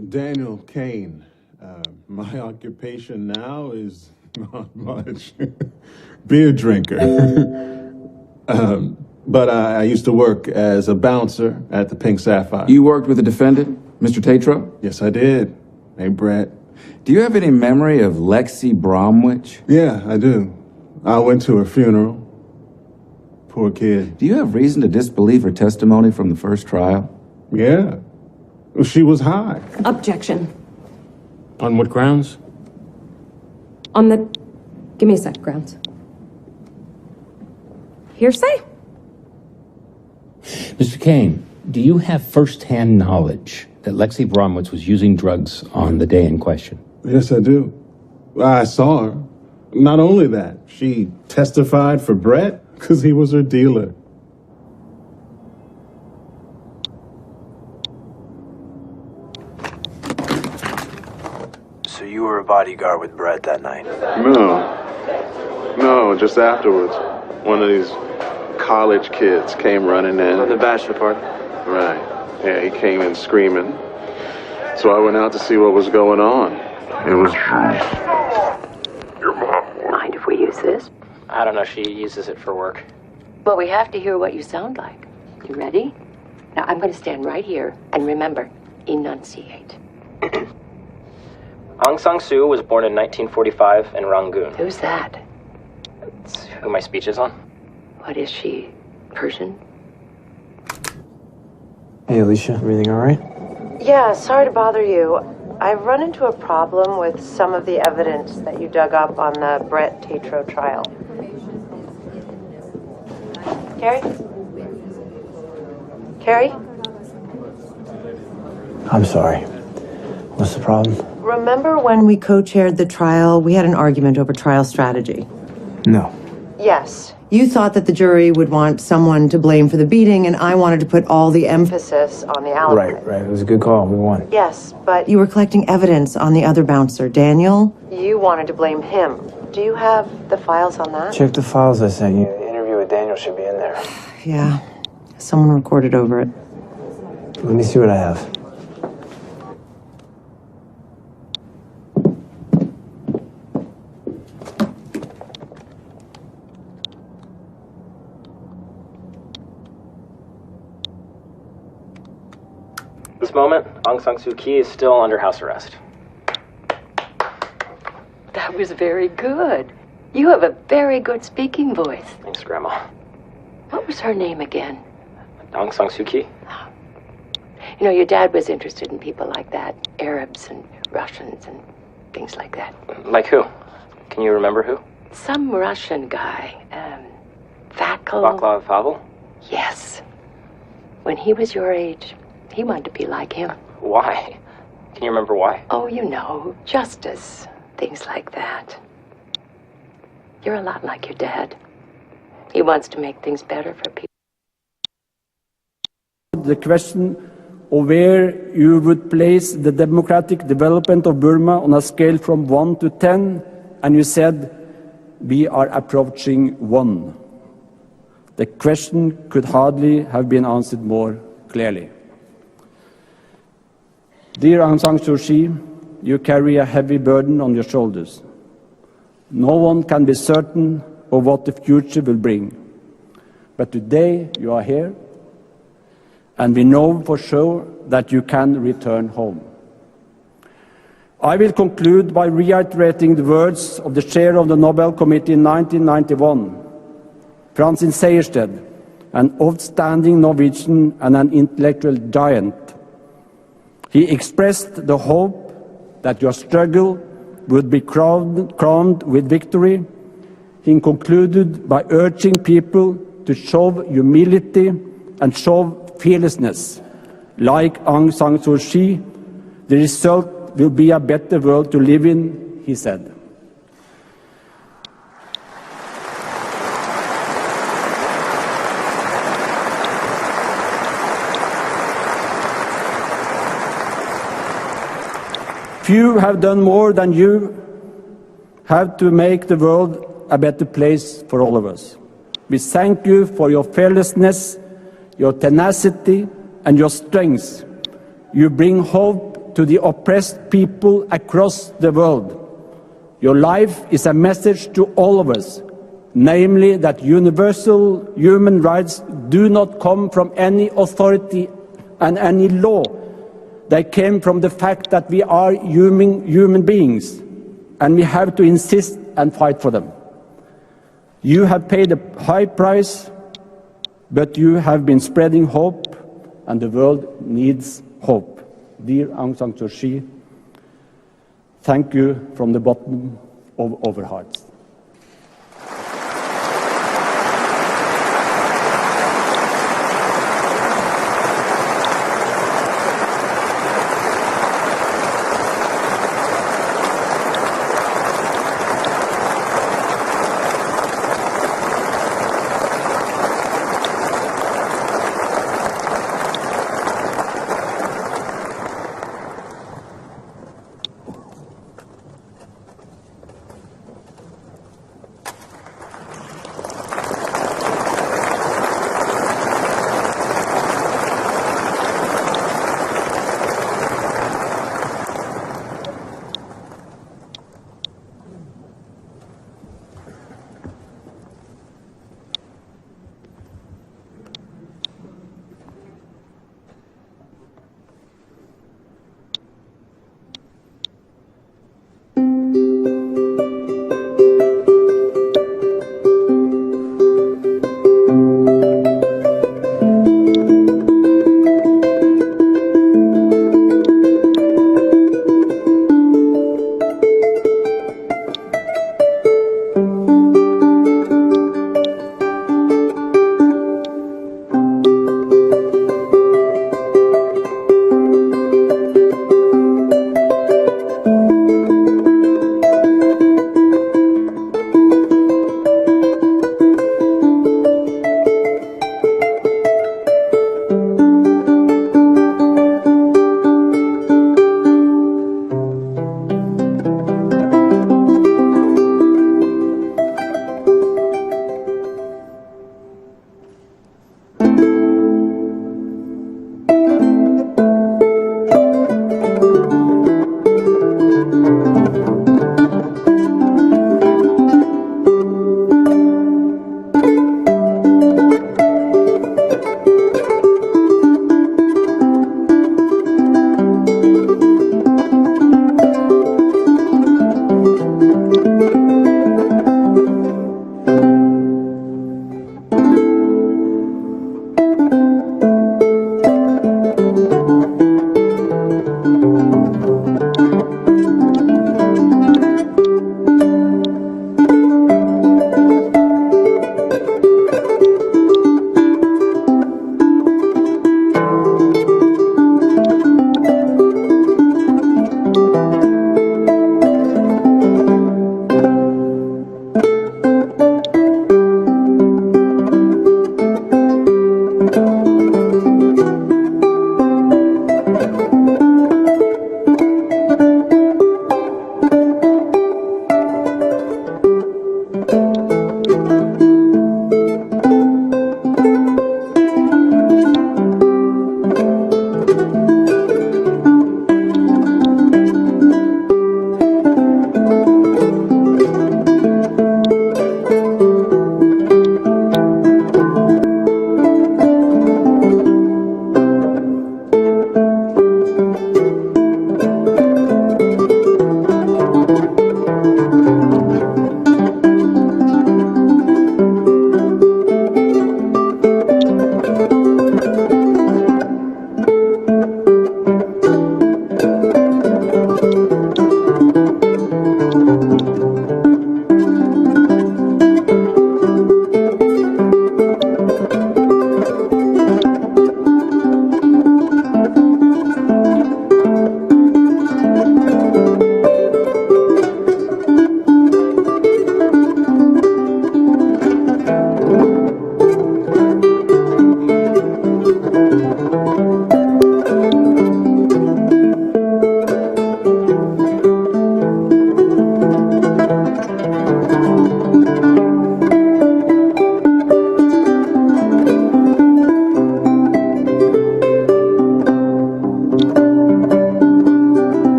Daniel Kane. My occupation now is not much. Beer drinker. But I used to work as a bouncer at the Pink Sapphire. You worked with the defendant, Mr. Tatro? Yes, I did. Hey, Brett. Do you have any memory of Lexi Bromwich? Yeah, I do. I went to her funeral. Poor kid. Do you have reason to disbelieve her testimony from the first trial? Yeah. She was high. Objection. On what grounds? On the... Give me a sec, grounds. Hearsay? Mr. Kane, do you have first-hand knowledge that Lexi Bromwich was using drugs on the day in question? Yes, I do. I saw her. Not only that, she testified for Brett because he was her dealer. So you were a bodyguard with Brett that night? No, just afterwards. One of these college kids came running in. At the bachelor party? Right. Yeah, he came in screaming. So I went out to see what was going on. It was your mom. Mind if we use this? I don't know, she uses it for work. Well, we have to hear what you sound like. You ready? Now, I'm going to stand right here, and remember, enunciate. Aung San Suu was born in 1945 in Rangoon. Who's that? It's who my speech is on. What is she? Persian? Hey, Alicia, everything all right? Yeah, sorry to bother you. I've run into a problem with some of the evidence that you dug up on the Brett Tatro trial. Carrie? Carrie? I'm sorry. What's the problem? Remember when we co-chaired the trial, we had an argument over trial strategy? No. Yes. You thought that the jury would want someone to blame for the beating, and I wanted to put all the emphasis on the alibi. Right. It was a good call. We won. Yes, but you were collecting evidence on the other bouncer, Daniel. You wanted to blame him. Do you have the files on that? Check the files I sent you. The interview with Daniel should be in there. Yeah. Someone recorded over it. Let me see what I have. At this moment, Aung San Suu Kyi is still under house arrest. That was very good. You have a very good speaking voice. Thanks, Grandma. What was her name again? Aung San Suu Kyi? You know, your dad was interested in people like that. Arabs and Russians and things like that. Like who? Can you remember who? Some Russian guy. Vaclav Havel? Yes. When he was your age, he wanted to be like him. Why? Can you remember why? Oh, you know, justice. Things like that. You're a lot like your dad. He wants to make things better for people. The question of where you would place the democratic development of Burma on a scale from 1 to 10, and you said, we are approaching 1. The question could hardly have been answered more clearly. Dear Aung San Suu Kyi, you carry a heavy burden on your shoulders. No one can be certain of what the future will bring. But today you are here, and we know for sure that you can return home. I will conclude by reiterating the words of the chair of the Nobel Committee in 1991, Francis Sejersted, an outstanding Norwegian and an intellectual giant. He expressed the hope that your struggle would be crowned with victory. He concluded by urging people to show humility and show fearlessness. Like Aung San Suu Kyi, the result will be a better world to live in, he said. Few have done more than you have to make the world a better place for all of us. We thank you for your fearlessness, your tenacity, and your strength. You bring hope to the oppressed people across the world. Your life is a message to all of us, namely that universal human rights do not come from any authority and any law. They came from the fact that we are human beings, and we have to insist and fight for them. You have paid a high price, but you have been spreading hope, and the world needs hope. Dear Aung San Suu Kyi, thank you from the bottom of our hearts.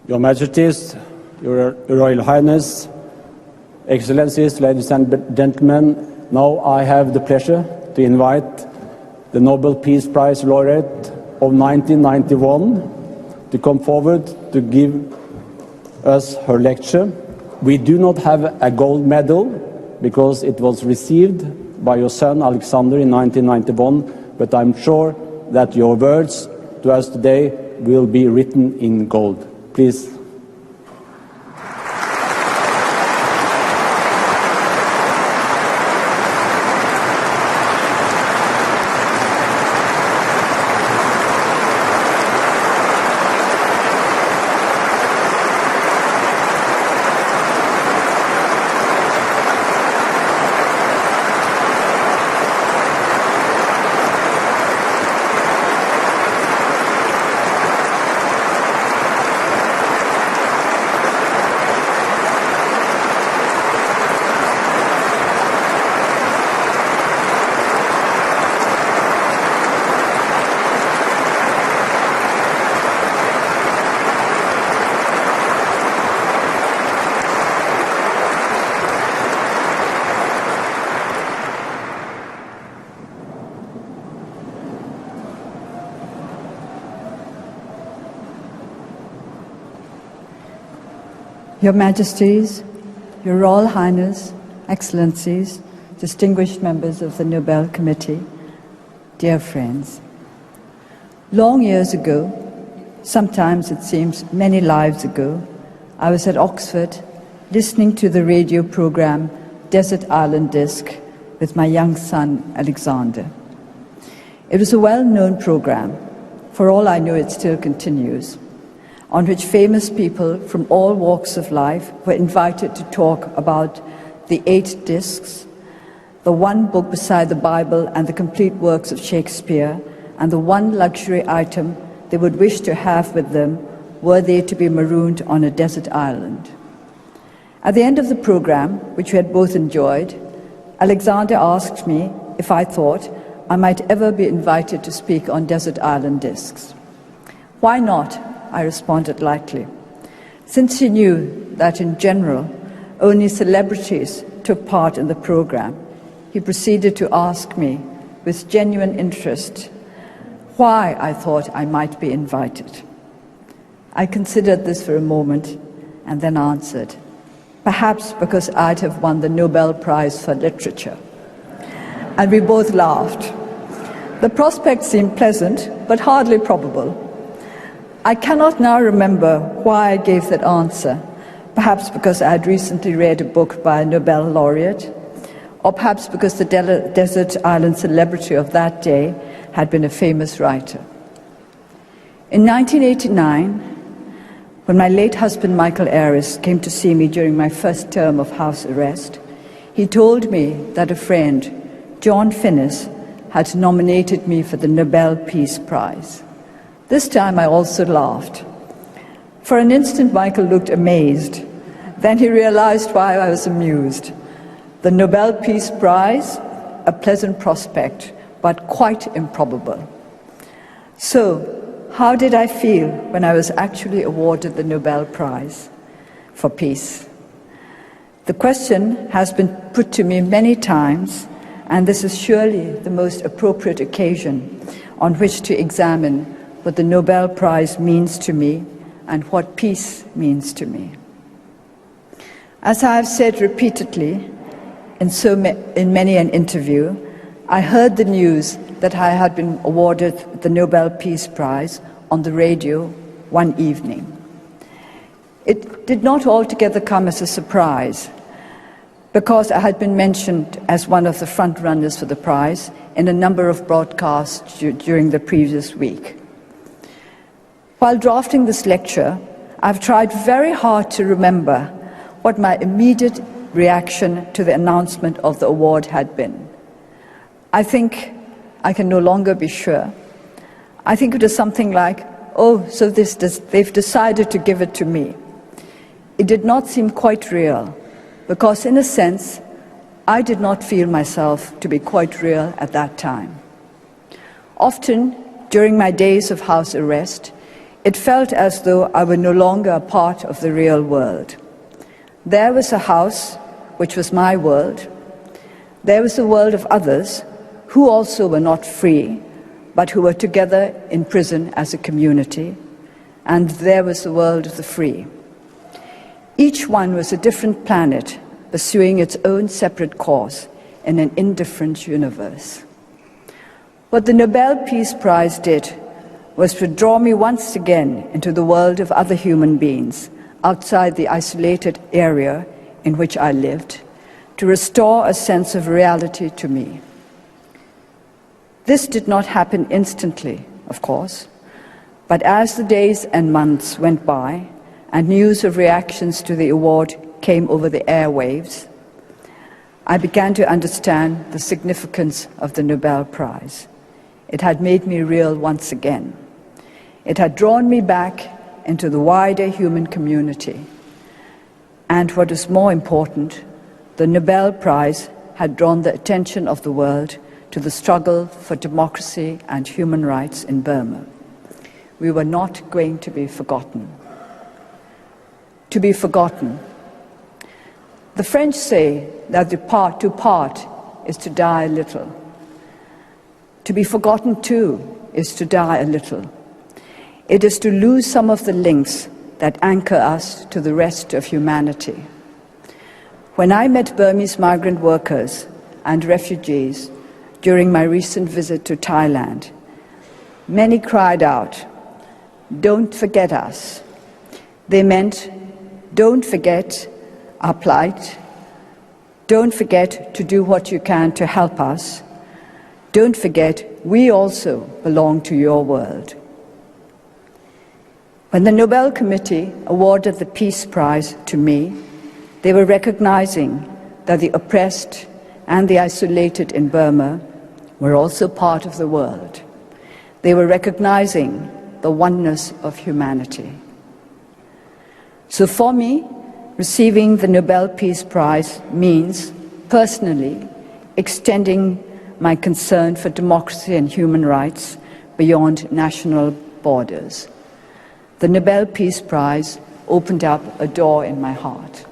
Your Majesties, Your Royal Highness, Excellencies, ladies and gentlemen, now I have the pleasure to invite the Nobel Peace Prize laureate of 1991 to come forward to give us her lecture. We do not have a gold medal because it was received by your son Alexander in 1991, but I'm sure that your words to us today will be written in gold. Please. Your Majesties, Your Royal Highness, Excellencies, distinguished members of the Nobel Committee, dear friends. Long years ago, sometimes it seems many lives ago, I was at Oxford listening to the radio program Desert Island Disc with my young son Alexander. It was a well-known program. For all I know, it still continues, on which famous people from all walks of life were invited to talk about the 8 discs, the one book beside the Bible and the complete works of Shakespeare, and the one luxury item they would wish to have with them were they to be marooned on a desert island. At the end of the program, which we had both enjoyed, Alexander asked me if I thought I might ever be invited to speak on desert island discs. Why not? I responded lightly. Since he knew that in general only celebrities took part in the program, he proceeded to ask me with genuine interest why I thought I might be invited. I considered this for a moment and then answered, perhaps because I'd have won the Nobel Prize for Literature. And we both laughed. The prospect seemed pleasant, but hardly probable. I cannot now remember why I gave that answer, perhaps because I had recently read a book by a Nobel laureate, or perhaps because the desert island celebrity of that day had been a famous writer. In 1989, when my late husband Michael Ayres came to see me during my first term of house arrest, he told me that a friend, John Finnis, had nominated me for the Nobel Peace Prize. This time I also laughed. For an instant, Michael looked amazed. Then he realized why I was amused. The Nobel Peace Prize, a pleasant prospect, but quite improbable. So, how did I feel when I was actually awarded the Nobel Prize for Peace? The question has been put to me many times, and this is surely the most appropriate occasion on which to examine what the Nobel Prize means to me and what peace means to me. As I have said repeatedly in many an interview, I heard the news that I had been awarded the Nobel Peace Prize on the radio one evening. It did not altogether come as a surprise, because I had been mentioned as one of the front runners for the prize in a number of broadcasts during the previous week. While drafting this lecture, I've tried very hard to remember what my immediate reaction to the announcement of the award had been. I think I can no longer be sure. I think it was something like, oh, so they've decided to give it to me. It did not seem quite real, because in a sense, I did not feel myself to be quite real at that time. Often, during my days of house arrest, it felt as though I were no longer a part of the real world. There was a house, which was my world. There was the world of others, who also were not free, but who were together in prison as a community. And there was the world of the free. Each one was a different planet, pursuing its own separate course in an indifferent universe. What the Nobel Peace Prize did was to draw me once again into the world of other human beings, outside the isolated area in which I lived, to restore a sense of reality to me. This did not happen instantly, of course, but as the days and months went by, and news of reactions to the award came over the airwaves, I began to understand the significance of the Nobel Prize. It had made me real once again. It had drawn me back into the wider human community. And what is more important, the Nobel Prize had drawn the attention of the world to the struggle for democracy and human rights in Burma. We were not going to be forgotten. To be forgotten. The French say that to part is to die a little. To be forgotten too is to die a little. It is to lose some of the links that anchor us to the rest of humanity. When I met Burmese migrant workers and refugees during my recent visit to Thailand, many cried out, "Don't forget us." They meant, don't forget our plight. Don't forget to do what you can to help us. Don't forget we also belong to your world. When the Nobel Committee awarded the Peace Prize to me, they were recognizing that the oppressed and the isolated in Burma were also part of the world. They were recognizing the oneness of humanity. So for me, receiving the Nobel Peace Prize means, personally, extending my concern for democracy and human rights beyond national borders. The Nobel Peace Prize opened up a door in my heart.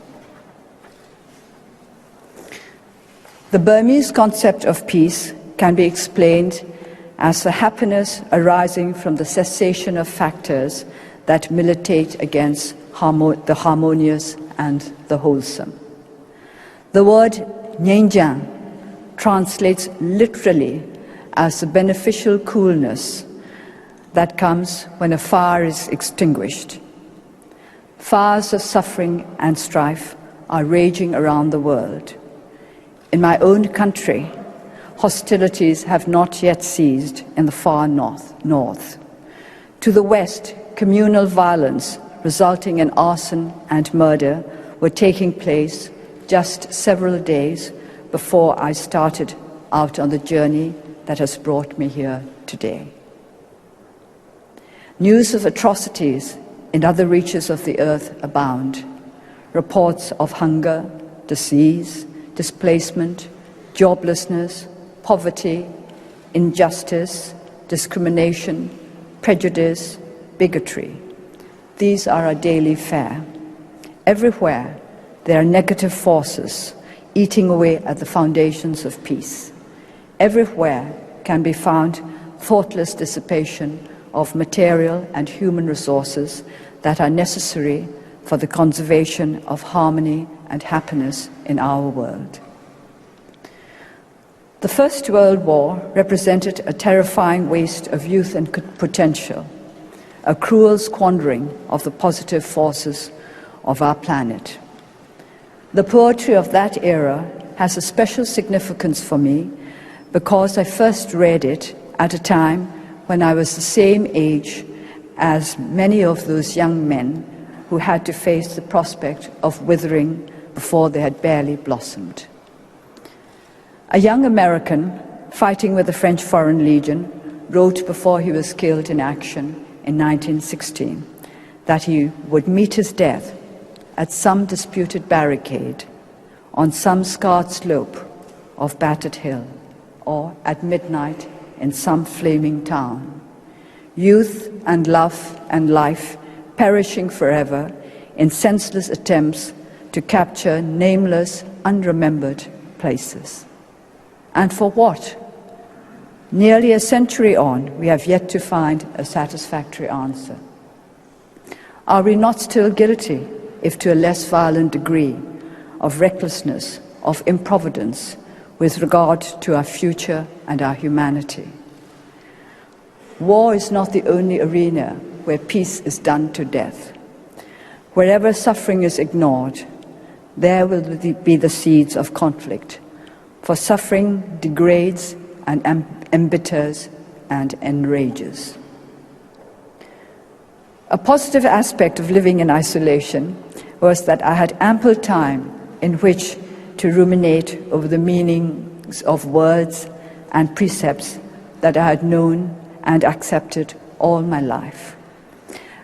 The Burmese concept of peace can be explained as the happiness arising from the cessation of factors that militate against the harmonious and the wholesome. The word "nyenjang" translates literally as the beneficial coolness that comes when a fire is extinguished. Fires of suffering and strife are raging around the world. In my own country, hostilities have not yet ceased in the far north. To the west, communal violence resulting in arson and murder were taking place just several days before I started out on the journey that has brought me here today. News of atrocities in other reaches of the earth abound. Reports of hunger, disease, displacement, joblessness, poverty, injustice, discrimination, prejudice, bigotry. These are our daily fare. Everywhere, They are negative forces eating away at the foundations of peace. Everywhere can be found thoughtless dissipation of material and human resources that are necessary for the conservation of harmony and happiness in our world. The First World War represented a terrifying waste of youth and potential, a cruel squandering of the positive forces of our planet. The poetry of that era has a special significance for me because I first read it at a time when I was the same age as many of those young men who had to face the prospect of withering before they had barely blossomed. A young American fighting with the French Foreign Legion wrote before he was killed in action in 1916 that he would meet his death at some disputed barricade, on some scarred slope of battered hill, or at midnight in some flaming town. Youth and love and life perishing forever in senseless attempts to capture nameless, unremembered places. And for what? Nearly a century on, we have yet to find a satisfactory answer. Are we not still guilty, if to a less violent degree, of recklessness, of improvidence with regard to our future and our humanity? War is not the only arena where peace is done to death. Wherever suffering is ignored, there will be the seeds of conflict, for suffering degrades and embitters and enrages. A positive aspect of living in isolation was that I had ample time in which to ruminate over the meanings of words and precepts that I had known and accepted all my life.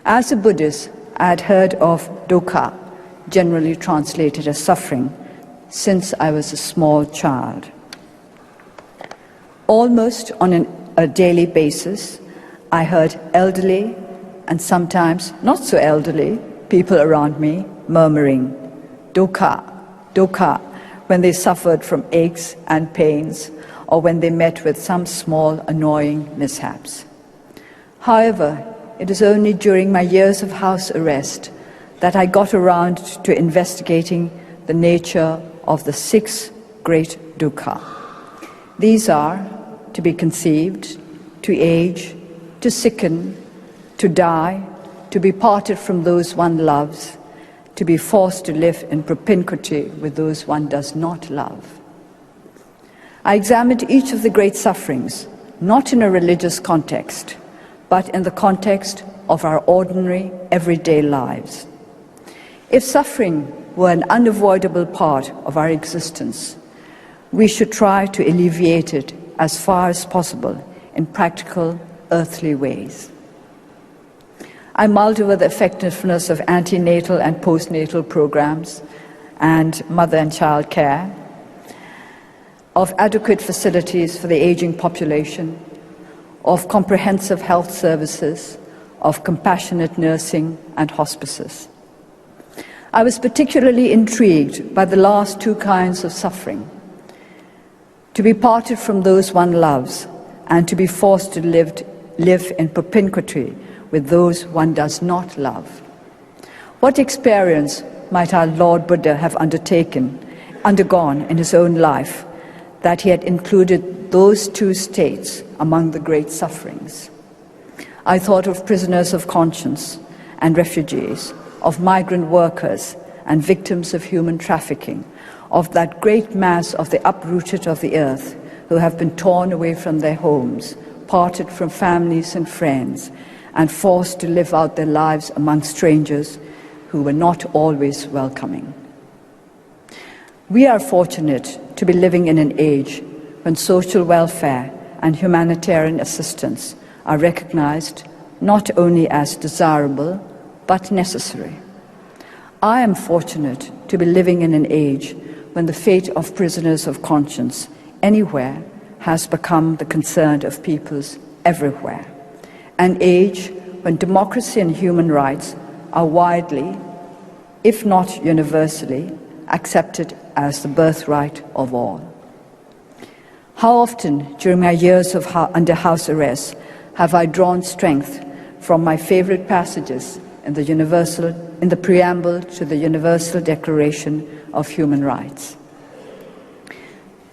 As a Buddhist, I had heard of dukkha, generally translated as suffering, since I was a small child. Almost on a daily basis, I heard elderly and sometimes not so elderly people around me murmuring, dukkha, dukkha, when they suffered from aches and pains or when they met with some small annoying mishaps. However, it is only during my years of house arrest that I got around to investigating the nature of the 6 great dukkha. These are to be conceived, to age, to sicken, to die, to be parted from those one loves, to be forced to live in propinquity with those one does not love. I examined each of the great sufferings, not in a religious context, but in the context of our ordinary, everyday lives. If suffering were an unavoidable part of our existence, we should try to alleviate it as far as possible in practical, earthly ways. I mulled over the effectiveness of antenatal and postnatal programs and mother and child care, of adequate facilities for the aging population, of comprehensive health services, of compassionate nursing and hospices. I was particularly intrigued by the last 2 kinds of suffering: to be parted from those one loves and to be forced to live in propinquity with those one does not love. What experience might our Lord Buddha have undergone in his own life that he had included those 2 states among the great sufferings? I thought of prisoners of conscience and refugees, of migrant workers and victims of human trafficking, of that great mass of the uprooted of the earth who have been torn away from their homes, parted from families and friends, and forced to live out their lives among strangers who were not always welcoming. We are fortunate to be living in an age when social welfare and humanitarian assistance are recognized not only as desirable, but necessary. I am fortunate to be living in an age when the fate of prisoners of conscience anywhere has become the concern of peoples everywhere. An age when democracy and human rights are widely, if not universally, accepted as the birthright of all. How often during my years under house arrest have I drawn strength from my favorite passages in the preamble to the Universal Declaration of Human Rights.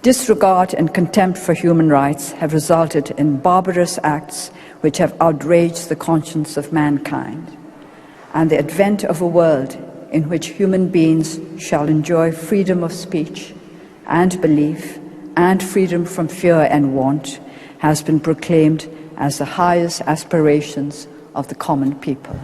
Disregard and contempt for human rights have resulted in barbarous acts which have outraged the conscience of mankind, and the advent of a world in which human beings shall enjoy freedom of speech and belief and freedom from fear and want has been proclaimed as the highest aspirations of the common people.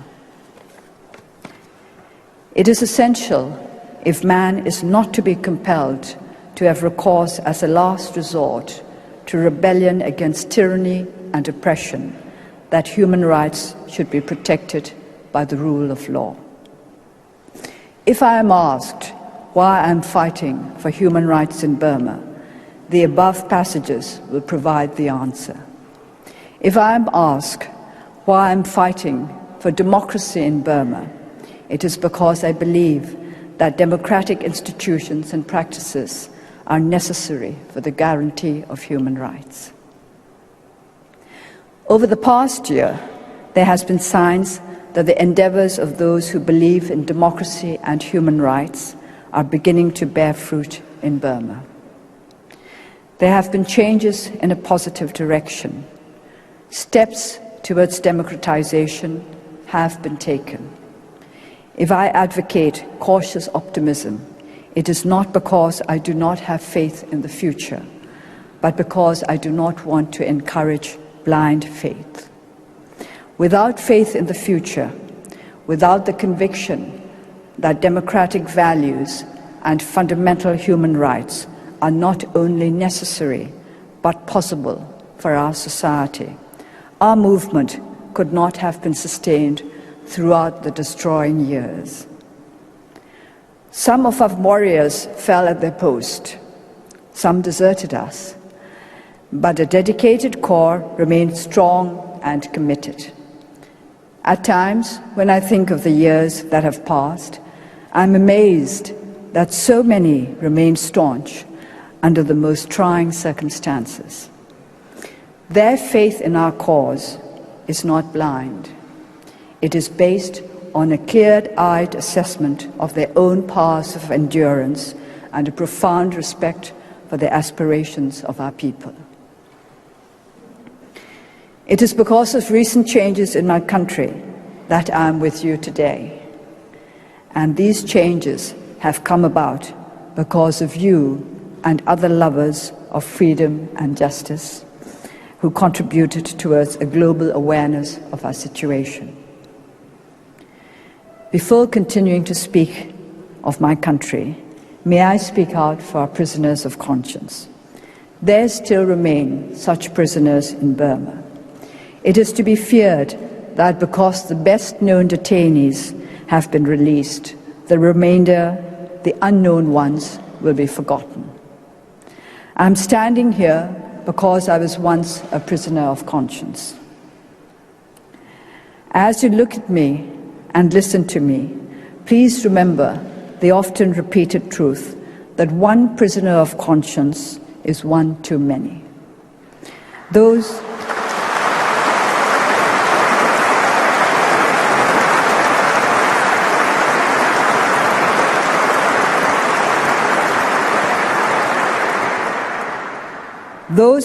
It is essential, if man is not to be compelled to have recourse as a last resort to rebellion against tyranny and oppression, that human rights should be protected by the rule of law. If I am asked why I am fighting for human rights in Burma, the above passages will provide the answer. If I am asked why I am fighting for democracy in Burma, it is because I believe that democratic institutions and practices are necessary for the guarantee of human rights. Over the past year, there has been signs that the endeavors of those who believe in democracy and human rights are beginning to bear fruit in Burma. There have been changes in a positive direction. Steps towards democratization have been taken. If I advocate cautious optimism, it is not because I do not have faith in the future, but because I do not want to encourage blind faith. Without faith in the future, without the conviction that democratic values and fundamental human rights are not only necessary but possible for our society, our movement could not have been sustained throughout the destroying years. Some of our warriors fell at their post. Some deserted us. But a dedicated core remained strong and committed. At times, when I think of the years that have passed, I'm amazed that so many remain staunch under the most trying circumstances. Their faith in our cause is not blind. It is based on a clear-eyed assessment of their own powers of endurance and a profound respect for the aspirations of our people. It is because of recent changes in my country that I am with you today. And these changes have come about because of you and other lovers of freedom and justice who contributed towards a global awareness of our situation. Before continuing to speak of my country, may I speak out for our prisoners of conscience. There still remain such prisoners in Burma. It is to be feared that because the best-known detainees have been released, the remainder, the unknown ones, will be forgotten. I'm standing here because I was once a prisoner of conscience. As you look at me and listen to me, please remember the often repeated truth that one prisoner of conscience is one too many. Those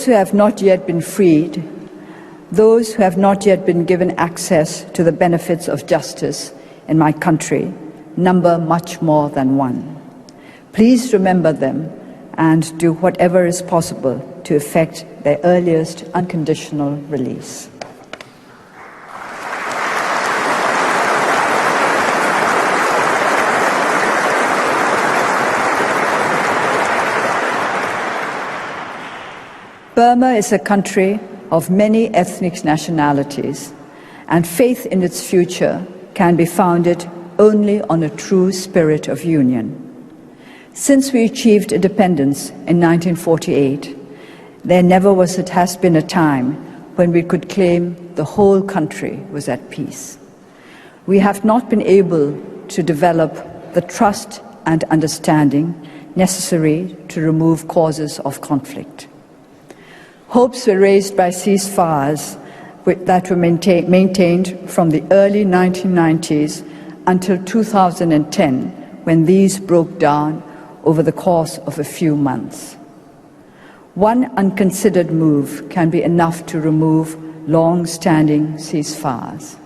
who have not yet been freed, those who have not yet been given access to the benefits of justice in my country, number much more than one. Please remember them and do whatever is possible to effect their earliest unconditional release. Burma is a country of many ethnic nationalities, and faith in its future can be founded only on a true spirit of union. Since we achieved independence in 1948, there never has been a time when we could claim the whole country was at peace. We have not been able to develop the trust and understanding necessary to remove causes of conflict. Hopes were raised by ceasefires that were maintained from the early 1990s until 2010, when these broke down over the course of a few months. One unconsidered move can be enough to remove long-standing ceasefires.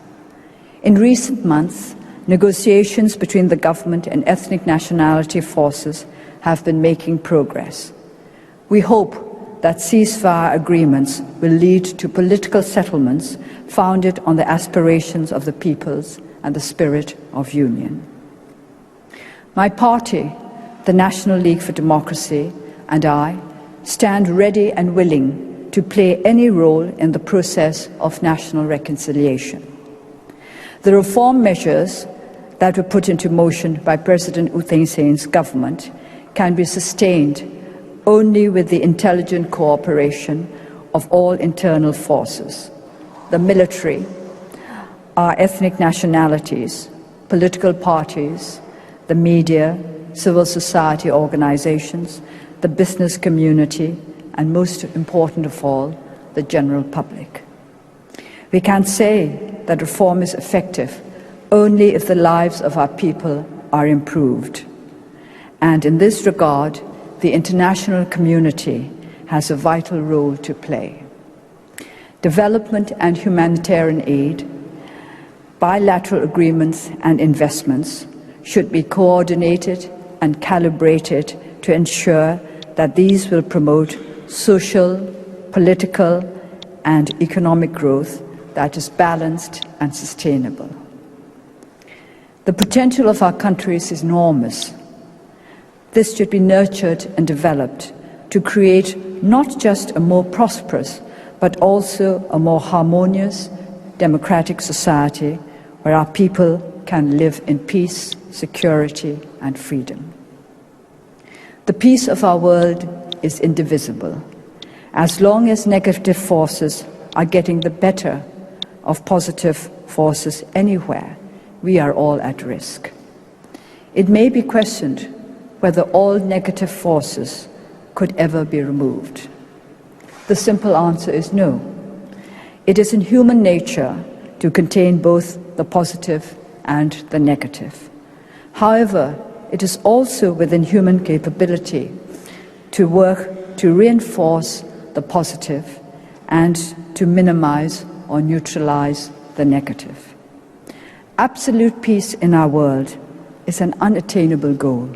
In recent months, negotiations between the government and ethnic nationality forces have been making progress. We hope that ceasefire agreements will lead to political settlements founded on the aspirations of the peoples and the spirit of union. My party, the National League for Democracy, and I stand ready and willing to play any role in the process of national reconciliation. The reform measures that were put into motion by President U Thein Sein's government can be sustained only with the intelligent cooperation of all internal forces, the military, our ethnic nationalities, political parties, the media, civil society organizations, the business community, and most important of all, the general public. We can say that reform is effective only if the lives of our people are improved. And in this regard, the international community has a vital role to play. Development and humanitarian aid, bilateral agreements and investments should be coordinated and calibrated to ensure that these will promote social, political, and economic growth that is balanced and sustainable. The potential of our countries is enormous. This should be nurtured and developed to create not just a more prosperous, but also a more harmonious, democratic society where our people can live in peace, security, and freedom. The peace of our world is indivisible. As long as negative forces are getting the better of positive forces anywhere, we are all at risk. It may be questioned whether all negative forces could ever be removed. The simple answer is no. It is in human nature to contain both the positive and the negative. However, it is also within human capability to work to reinforce the positive and to minimize or neutralize the negative. Absolute peace in our world is an unattainable goal,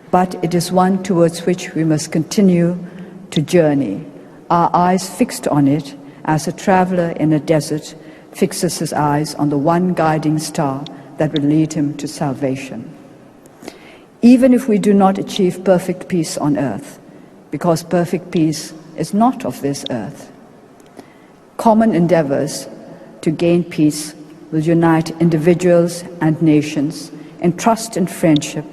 but it is one towards which we must continue to journey, our eyes fixed on it as a traveler in a desert fixes his eyes on the one guiding star that will lead him to salvation. Even if we do not achieve perfect peace on earth, because perfect peace is not of this earth, common endeavors to gain peace will unite individuals and nations in trust and friendship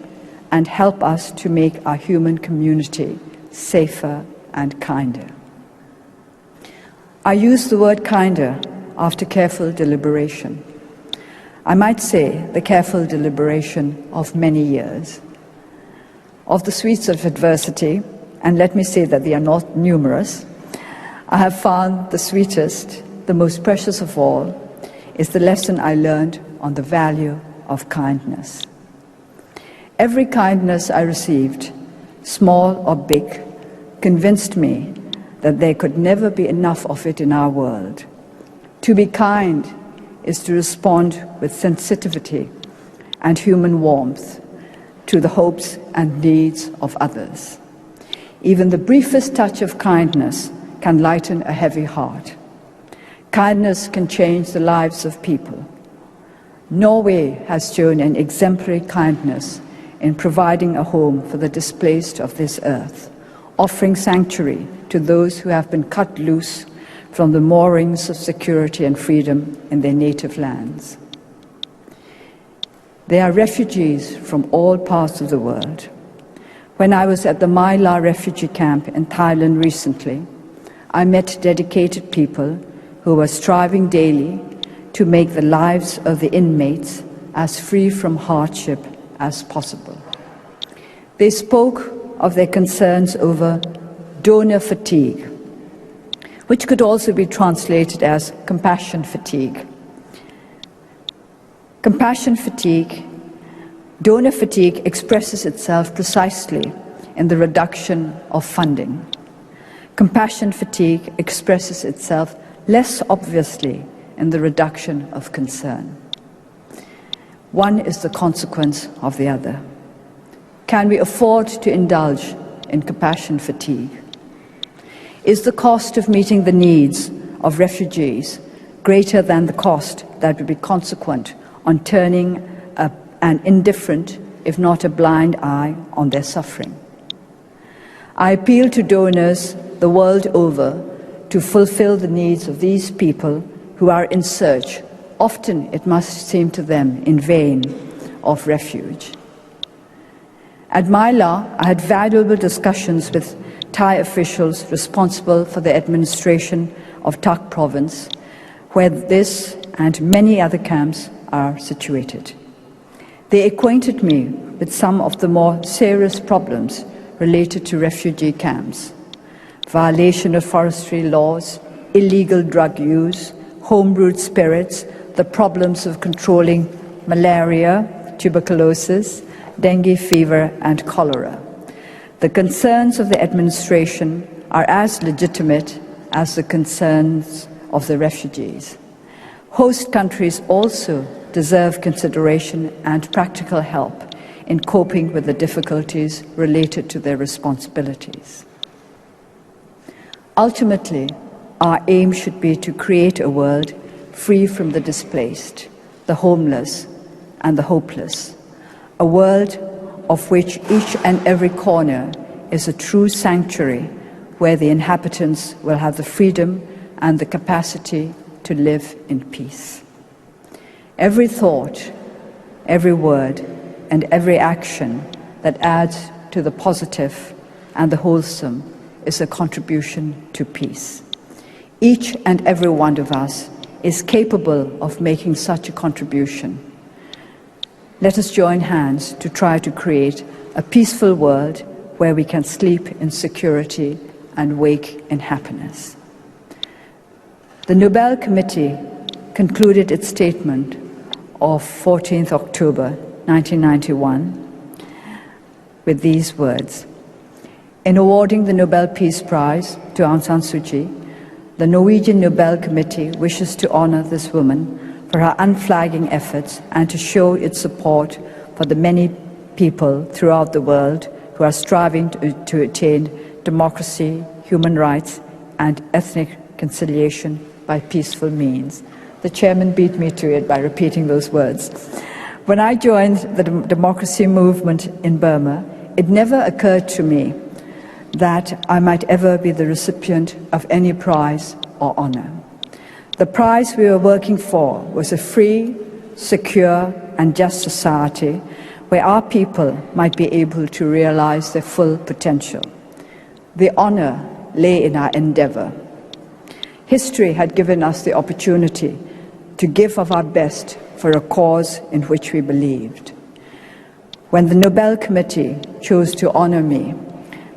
and help us to make our human community safer and kinder. I use the word kinder after careful deliberation. I might say the careful deliberation of many years. Of the sweets of adversity, and let me say that they are not numerous, I have found the sweetest, the most precious of all, is the lesson I learned on the value of kindness. Every kindness I received, small or big, convinced me that there could never be enough of it in our world. To be kind is to respond with sensitivity and human warmth to the hopes and needs of others. Even the briefest touch of kindness can lighten a heavy heart. Kindness can change the lives of people. Norway has shown an exemplary kindness in providing a home for the displaced of this earth, offering sanctuary to those who have been cut loose from the moorings of security and freedom in their native lands. They are refugees from all parts of the world. When I was at the My La refugee camp in Thailand recently, I met dedicated people who were striving daily to make the lives of the inmates as free from hardship as possible. They spoke of their concerns over donor fatigue, which could also be translated as compassion fatigue. Compassion fatigue, donor fatigue expresses itself precisely in the reduction of funding. Compassion fatigue expresses itself less obviously in the reduction of concern. One is the consequence of the other. Can we afford to indulge in compassion fatigue? Is the cost of meeting the needs of refugees greater than the cost that would be consequent on turning an indifferent, if not a blind eye, on their suffering? I appeal to donors the world over to fulfill the needs of these people who are in search, often it must seem to them in vain, of refuge. At Myla, I had valuable discussions with Thai officials responsible for the administration of Tak province, where this and many other camps are situated. They acquainted me with some of the more serious problems related to refugee camps: violation of forestry laws, illegal drug use, homebrewed spirits, the problems of controlling malaria, tuberculosis, dengue fever, and cholera. The concerns of the administration are as legitimate as the concerns of the refugees. Host countries also deserve consideration and practical help in coping with the difficulties related to their responsibilities. Ultimately, our aim should be to create a world free from the displaced, the homeless, and the hopeless, a world of which each and every corner is a true sanctuary where the inhabitants will have the freedom and the capacity to live in peace. Every thought, every word, and every action that adds to the positive and the wholesome is a contribution to peace. Each and every one of us is capable of making such a contribution. Let us join hands to try to create a peaceful world where we can sleep in security and wake in happiness. The Nobel Committee concluded its statement of 14th October 1991 with these words: in awarding the Nobel Peace Prize to Aung San Suu Kyi, the Norwegian Nobel Committee wishes to honor this woman for her unflagging efforts and to show its support for the many people throughout the world who are striving to attain democracy, human rights, and ethnic conciliation by peaceful means. The chairman beat me to it by repeating those words. When I joined the democracy movement in Burma, it never occurred to me that I might ever be the recipient of any prize or honor. The prize we were working for was a free, secure, and just society where our people might be able to realize their full potential. The honor lay in our endeavor. History had given us the opportunity to give of our best for a cause in which we believed. When the Nobel Committee chose to honor me,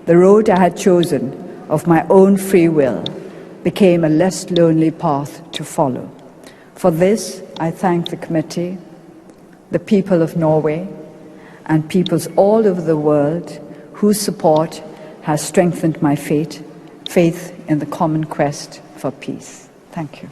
the road I had chosen of my own free will became a less lonely path to follow. For this, I thank the committee, the people of Norway, and peoples all over the world whose support has strengthened my faith in the common quest for peace. Thank you.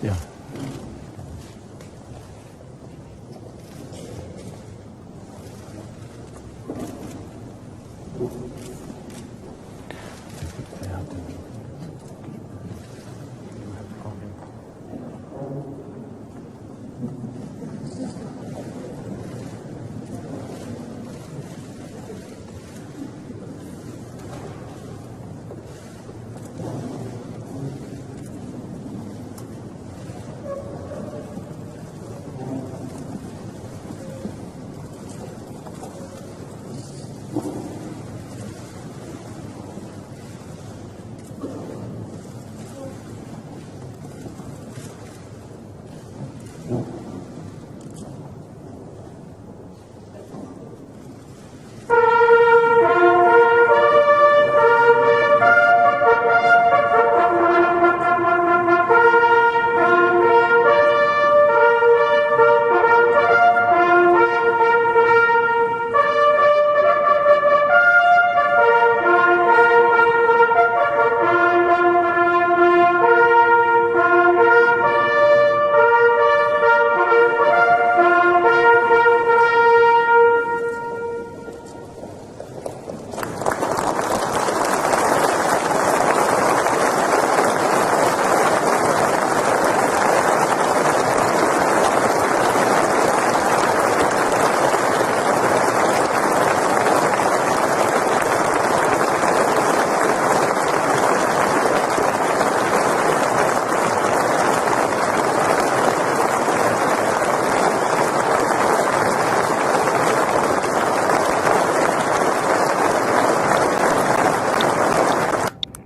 Ja.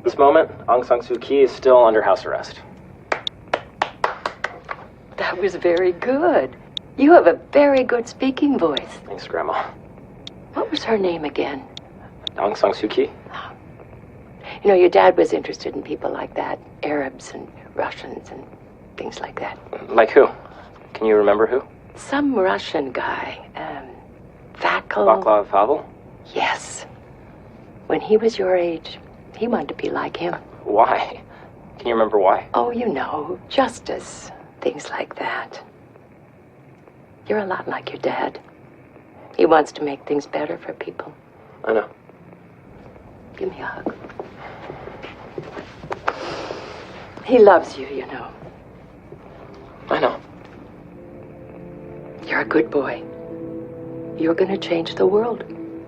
This moment, Aung San Suu Kyi is still under house arrest. That was very good. You have a very good speaking voice. Thanks, Grandma. What was her name again? Aung San Suu Kyi? You know, your dad was interested in people like that. Arabs and Russians and things like that. Like who? Can you remember who? Some Russian guy. Vaclav Havel? Yes. When he was your age, he wanted to be like him. Why? Can you remember why? Oh, you know, justice. Things like that. You're a lot like your dad. He wants to make things better for people. I know. Give me a hug. He loves you, you know. I know. You're a good boy. You're gonna change the world.